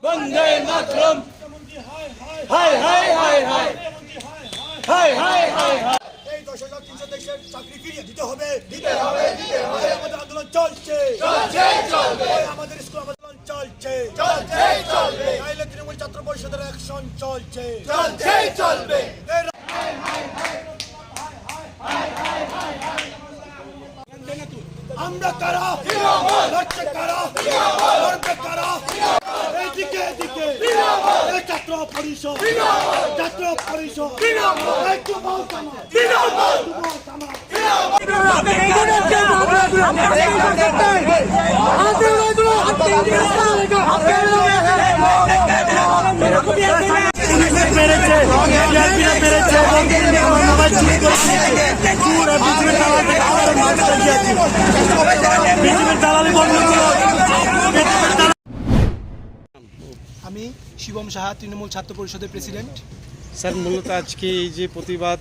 বন্দে মাতরম। হায় হায় হায় হায় হায় হায় হায় হায়। এই 10,300 দেশের চাকরি ফিরিয়ে দিতে হবে। আমাদের আন্দোলন চলছে, আমাদের স্কুল আন্দোলন চলছে, নাইলে তৃণমূল ছাত্র পরিষদের অ্যাকশন চলছে। আমরা কারা, লড়ছে কারা, লড়বে কারা, এইদিকে এদিকে ছাত্র পরিষদ, একটু বল তামা। আমি শিবম সাহা, তৃণমূল ছাত্র পরিষদের প্রেসিডেন্ট। স্যার, মূলত আজকে এই যে প্রতিবাদ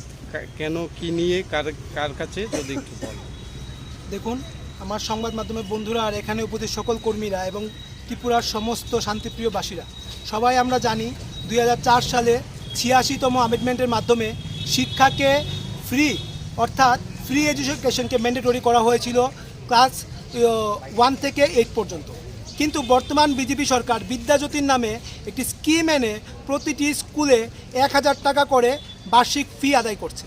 কেন, কি নিয়ে, কার কাছে যদি একটু বলেন। দেখুন, আমার সংবাদ মাধ্যমের বন্ধুরা আর এখানে উপস্থিত সকল কর্মীরা এবং ত্রিপুরার সমস্ত শান্তিপ্রিয়বাসীরা সবাই আমরা জানি 2004 সালে 86তম অ্যামেন্ডমেন্টের মাধ্যমে শিক্ষাকে ফ্রি, অর্থাৎ ফ্রি এডুকেশনকে ম্যান্ডেটরি করা হয়েছিল ক্লাস 1 থেকে 8 পর্যন্ত। কিন্তু বর্তমান বিজেপি সরকার বিদ্যাজ্যোতির নামে একটি স্কিম এনে প্রতিটি স্কুলে 1000 টাকা করে বার্ষিক ফি আদায় করছে।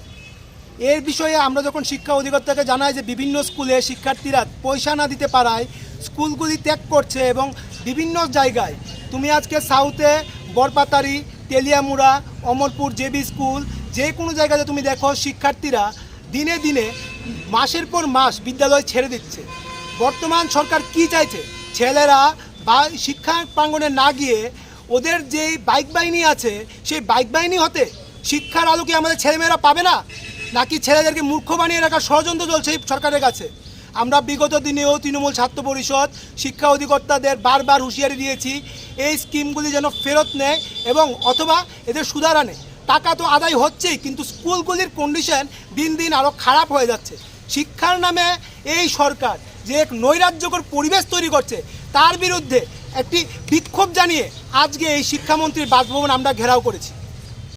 এর বিষয়ে আমরা যখন শিক্ষা অধিকর্তাকে জানাই যে বিভিন্ন স্কুলে শিক্ষার্থীরা পয়সা না দিতে পারায় স্কুলগুলি ত্যাগ করছে এবং বিভিন্ন জায়গায়, তুমি আজকে সাউথে বরপাতারি, তেলিয়ামুড়া, অমরপুর জেবি স্কুল, যে কোনো জায়গাতে তুমি দেখো শিক্ষার্থীরা দিনে দিনে মাসের পর মাস বিদ্যালয় ছেড়ে দিচ্ছে। বর্তমান সরকার কি চাইছে? ছেলেরা বা শিক্ষা প্রাঙ্গণে না গিয়ে ওদের যেই বাইক বাহিনী আছে সেই বাইক বাহিনী হতে শিক্ষার আলো কি আমাদের ছেলেমেয়েরা পাবে না? নাকি ছেলেদেরকে মূর্খ বানিয়ে রাখার ষড়যন্ত্র চলছে এই সরকারের কাছে? আমরা বিগত দিনেও তৃণমূল ছাত্র পরিষদ শিক্ষা অধিকর্তাদের বারবার হুঁশিয়ারি দিয়েছি এই স্কিমগুলি যেন ফেরত নেয় এবং অথবা এদের সুধার আনে। টাকা তো আদায় হচ্ছেই, কিন্তু স্কুলগুলির কন্ডিশন দিন দিন আরও খারাপ হয়ে যাচ্ছে। শিক্ষার নামে এই সরকার যে এক নৈরাজ্যকর পরিবেশ তৈরি করছে তার বিরুদ্ধে একটি বিক্ষোভ জানিয়ে আজকে এই শিক্ষামন্ত্রীর বাসভবন আমরা ঘেরাও করেছি।